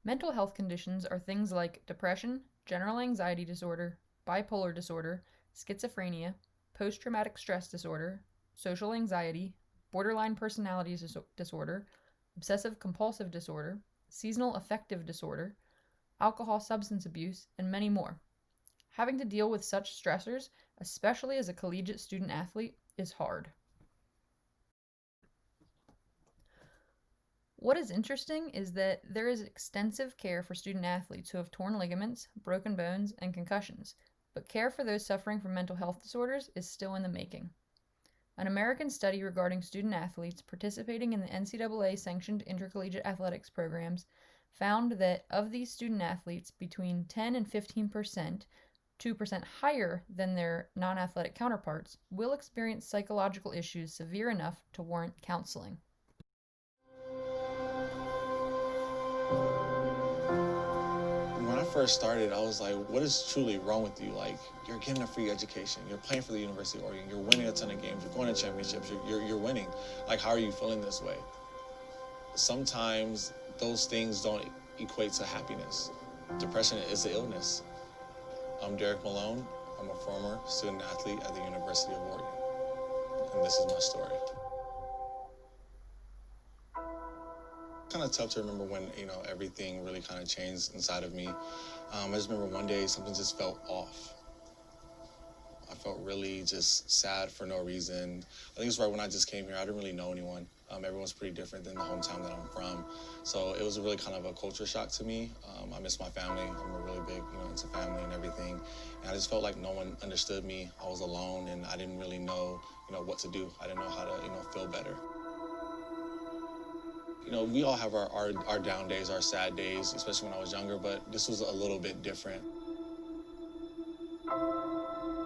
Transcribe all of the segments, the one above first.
Mental health conditions are things like depression, general anxiety disorder, bipolar disorder, schizophrenia, post traumatic stress disorder, social anxiety, borderline personality disorder, obsessive compulsive disorder, seasonal affective disorder, alcohol substance abuse, and many more. Having to deal with such stressors, especially as a collegiate student athlete, is hard. What is interesting is that there is extensive care for student athletes who have torn ligaments, broken bones, and concussions, but care for those suffering from mental health disorders is still in the making. An American study regarding student athletes participating in the NCAA sanctioned intercollegiate athletics programs found that of these student athletes, between 10 and 15%, 2% higher than their non athletic counterparts, will experience psychological issues severe enough to warrant counseling. When I first started, I was like, what is truly wrong with you? Like, you're getting a free education. You're playing for the University of Oregon. You're winning a ton of games. You're going to championships. You're winning. Like, how are you feeling this way? Sometimes those things don't equate to happiness. Depression is an illness. I'm Derek Malone. I'm a former student athlete at the University of Oregon. And this is my story. Kind of tough to remember when, everything really kind of changed inside of me. I just remember one day something just felt off. I felt really just sad for no reason. I think it's right when I just came here. I didn't really know anyone. Everyone's pretty different than the hometown that I'm from. So it was really kind of a culture shock to me. I miss my family. I'm a really big, into family and everything. And I just felt like no one understood me. I was alone and I didn't really know, what to do. I didn't know how to, feel better. We all have our down days, our sad days, especially when I was younger, but this was a little bit different.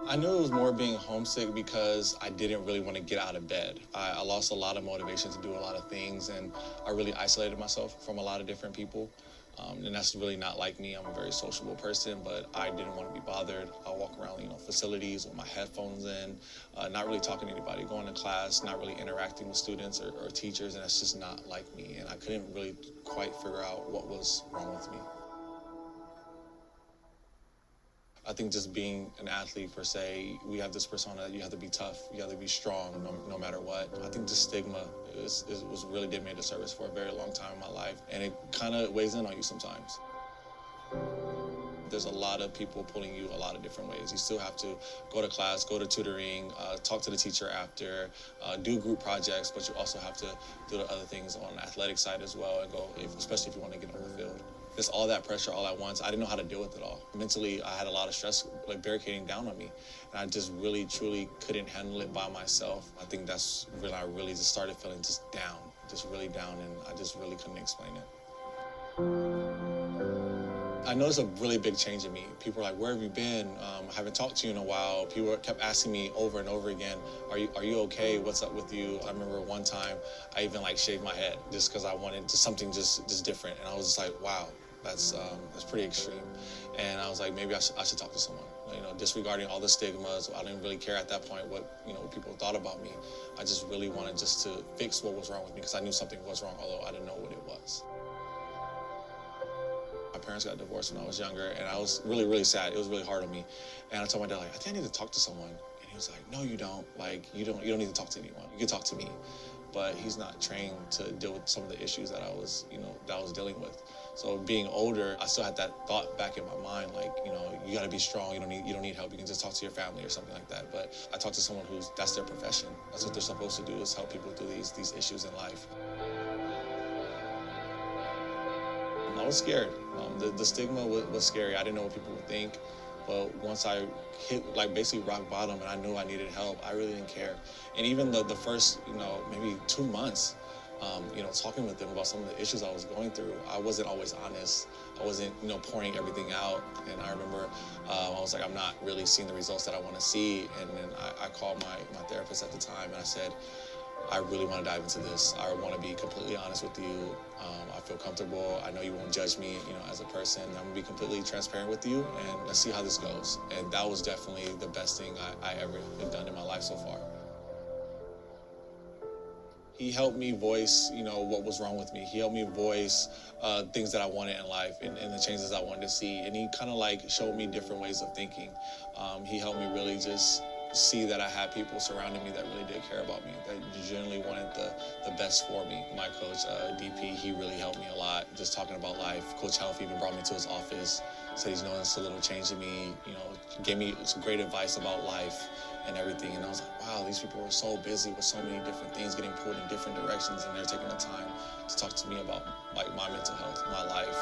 I knew it was more being homesick because I didn't really want to get out of bed. I lost a lot of motivation to do a lot of things, and I really isolated myself from a lot of different people. And that's really not like me. I'm a very sociable person, but I didn't want to be bothered. I walk around, facilities with my headphones in, not really talking to anybody, going to class, not really interacting with students or teachers, and that's just not like me. And I couldn't really quite figure out what was wrong with me. I think just being an athlete per se, we have this persona that you have to be tough, you have to be strong no matter what. I think the stigma was really did me a disservice for a very long time in my life, and it kind of weighs in on you sometimes. There's a lot of people pulling you a lot of different ways. You still have to go to class, go to tutoring, talk to the teacher after, do group projects, but you also have to do the other things on the athletic side as well, and go, especially if you want to get on the field. Just all that pressure all at once, I didn't know how to deal with it all. Mentally, I had a lot of stress barricading down on me, and I just really, truly couldn't handle it by myself. I think that's when I really just started feeling just down, just really down, and I just really couldn't explain it. I noticed a really big change in me. People were like, where have you been? I haven't talked to you in a while. People kept asking me over and over again, are you okay? What's up with you? I remember one time I even shaved my head just because I wanted something just different. And I was just like, wow, that's pretty extreme. And I was like, maybe I should talk to someone. Disregarding all the stigmas, I didn't really care at that point what people thought about me. I just really wanted just to fix what was wrong with me because I knew something was wrong, although I didn't know what it was. My parents got divorced when I was younger, and I was really, really sad. It was really hard on me. And I told my dad, I think I need to talk to someone. And he was like, no, you don't. You don't need to talk to anyone. You can talk to me. But he's not trained to deal with some of the issues that I was, that I was dealing with. So being older, I still had that thought back in my mind, you got to be strong. You don't need help. You can just talk to your family or something like that. But I talked to someone that's their profession. That's what they're supposed to do, is help people through these issues in life. I was scared. The stigma was scary. I didn't know what people would think. But once I hit basically rock bottom and I knew I needed help, I really didn't care. And even the first, maybe 2 months, talking with them about some of the issues I was going through, I wasn't always honest. I wasn't, pouring everything out. And I remember I was like, I'm not really seeing the results that I want to see. And then I called my therapist at the time and I said, I really want to dive into this. I want to be completely honest with you. I feel comfortable. I know you won't judge me, as a person. I'm going to be completely transparent with you, and let's see how this goes. And that was definitely the best thing I ever have done in my life so far. He helped me voice, what was wrong with me. He helped me voice things that I wanted in life and the changes I wanted to see. And he kind of like showed me different ways of thinking. He helped me really just see that I had people surrounding me that really did care about me, that genuinely wanted the best for me. My coach, DP, he really helped me a lot, just talking about life. Coach Health even brought me to his office, said he's noticed a little change in me, gave me some great advice about life and everything. And I was like, wow, these people are so busy with so many different things, getting pulled in different directions, and they're taking the time to talk to me about like my mental health, my life.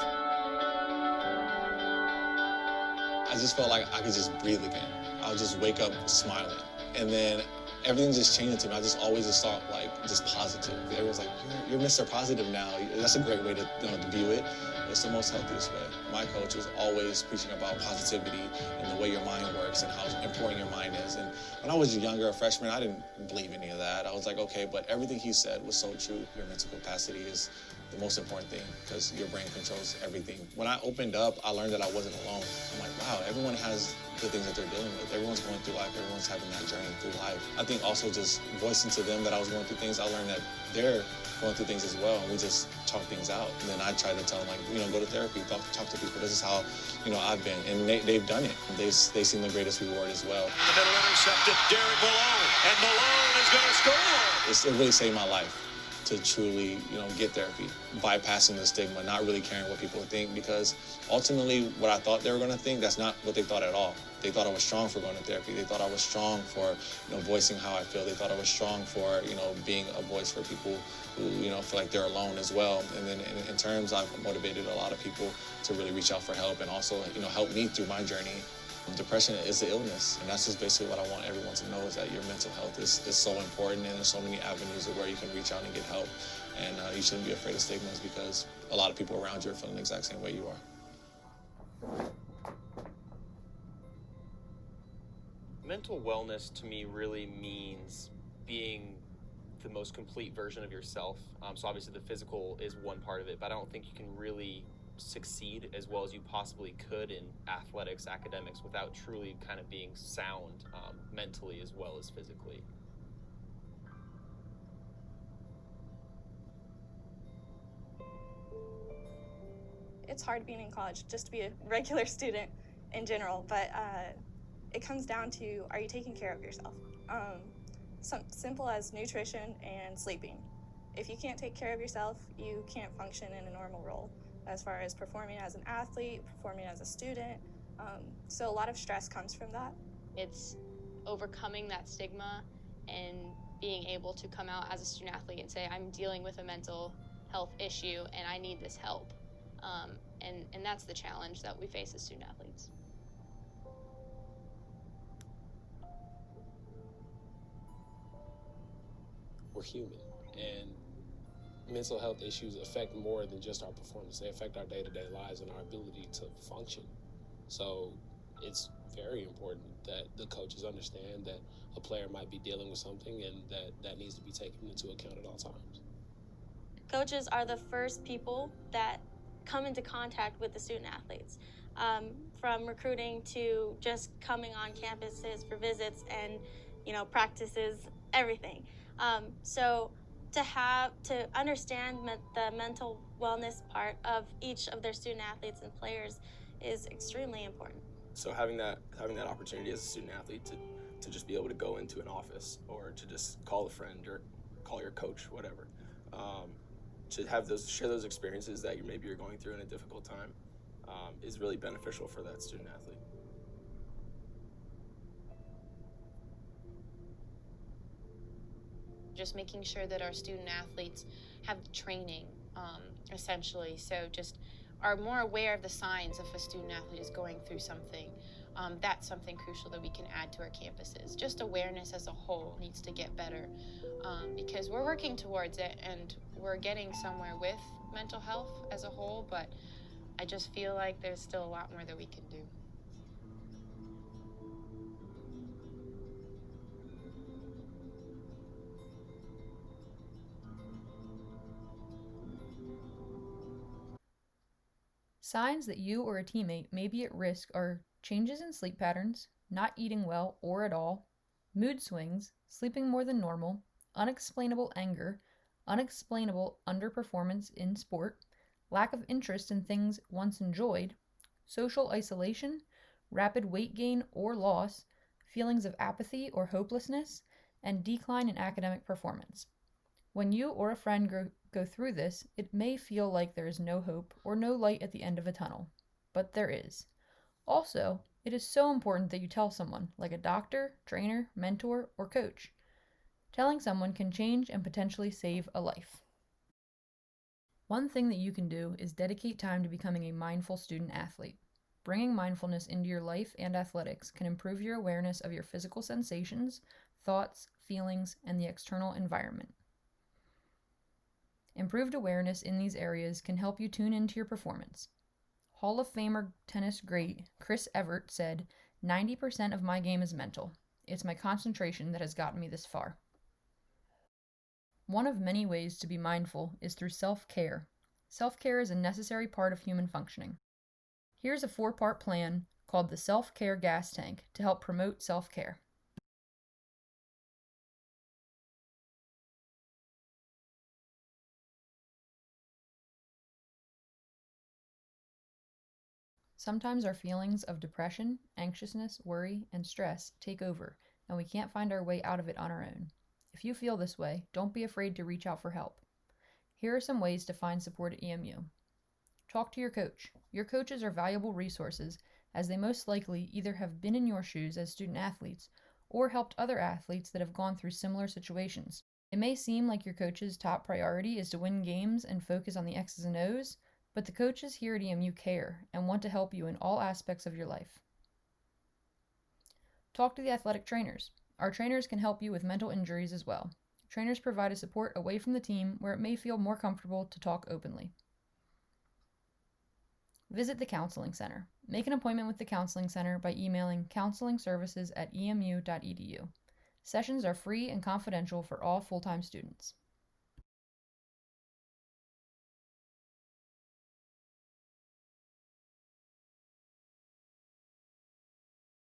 I just felt like I could just breathe again. I would just wake up smiling. And then everything just changed to me. I just always just thought like just positive. Everyone's like, you're Mr. Positive now. That's a great way to view it. It's the most healthiest way. My coach was always preaching about positivity and the way your mind works and how important your mind is. And when I was younger, a freshman, I didn't believe any of that. I was like, okay, but everything he said was so true. Your mental capacity is the most important thing because your brain controls everything. When I opened up, I learned that I wasn't alone. I'm like, wow, everyone has the things that they're dealing with. Everyone's going through life. Everyone's having that journey through life. I think also just voicing to them that I was going through things, I learned that they're going through things as well, and we just talk things out. And then I try to tell them, like, go to therapy, talk to people. This is how, I've been. And they've done it. They've seen the greatest reward as well. The middle intercepted, Derek Malone, and Malone is going to score. It really saved my life to truly, get therapy, bypassing the stigma, not really caring what people think, because ultimately what I thought they were going to think, that's not what they thought at all. They thought I was strong for going to therapy. They thought I was strong for, voicing how I feel. They thought I was strong for, being a voice for people who, feel like they're alone as well. And then in terms, I've motivated a lot of people to really reach out for help and also, help me through my journey. Depression is an illness, and that's just basically what I want everyone to know, is that your mental health is so important, and there's so many avenues of where you can reach out and get help. And you shouldn't be afraid of stigmas, because a lot of people around you are feeling the exact same way you are. Mental wellness to me really means being the most complete version of yourself. So obviously the physical is one part of it, but I don't think you can really succeed as well as you possibly could in athletics, academics, without truly kind of being sound mentally as well as physically. It's hard being in college just to be a regular student in general, but it comes down to, are you taking care of yourself? Simple as nutrition and sleeping. If you can't take care of yourself, you can't function in a normal role, as far as performing as an athlete, performing as a student. So a lot of stress comes from that. It's overcoming that stigma and being able to come out as a student athlete and say, I'm dealing with a mental health issue and I need this help. And that's the challenge that we face as student athletes. We're human, and mental health issues affect more than just our performance. They affect our day-to-day lives and our ability to function. So it's very important that the coaches understand that a player might be dealing with something and that needs to be taken into account at all times. Coaches are the first people that come into contact with the student athletes, from recruiting to just coming on campuses for visits and, practices, everything. So to understand the mental wellness part of each of their student athletes and players is extremely important. So having that opportunity as a student athlete to just be able to go into an office or to just call a friend or call your coach, whatever, to share those experiences that maybe you're going through in a difficult time, is really beneficial for that student athlete. Just making sure that our student athletes have training, essentially. So just are more aware of the signs if a student athlete is going through something. That's something crucial that we can add to our campuses. Just awareness as a whole needs to get better, because we're working towards it and we're getting somewhere with mental health as a whole, but I just feel like there's still a lot more that we can do. Signs that you or a teammate may be at risk are changes in sleep patterns, not eating well or at all, mood swings, sleeping more than normal, unexplainable anger, unexplainable underperformance in sport, lack of interest in things once enjoyed, social isolation, rapid weight gain or loss, feelings of apathy or hopelessness, and decline in academic performance. When you or a friend go through this, it may feel like there is no hope or no light at the end of a tunnel, but there is. Also, it is so important that you tell someone, like a doctor, trainer, mentor, or coach. Telling someone can change and potentially save a life. One thing that you can do is dedicate time to becoming a mindful student athlete. Bringing mindfulness into your life and athletics can improve your awareness of your physical sensations, thoughts, feelings, and the external environment. Improved awareness in these areas can help you tune into your performance. Hall of Famer tennis great Chris Evert said, 90% of my game is mental. It's my concentration that has gotten me this far. One of many ways to be mindful is through self-care. Self-care is a necessary part of human functioning. Here's a 4-part plan called the Self-Care Gas Tank to help promote self-care. Sometimes our feelings of depression, anxiousness, worry, and stress take over, and we can't find our way out of it on our own. If you feel this way, don't be afraid to reach out for help. Here are some ways to find support at EMU. Talk to your coach. Your coaches are valuable resources, as they most likely either have been in your shoes as student athletes or helped other athletes that have gone through similar situations. It may seem like your coach's top priority is to win games and focus on the X's and O's, but the coaches here at EMU care and want to help you in all aspects of your life. Talk to the athletic trainers. Our trainers can help you with mental injuries as well. Trainers provide a support away from the team where it may feel more comfortable to talk openly. Visit the Counseling Center. Make an appointment with the Counseling Center by emailing counselingservices@emu.edu. Sessions are free and confidential for all full-time students.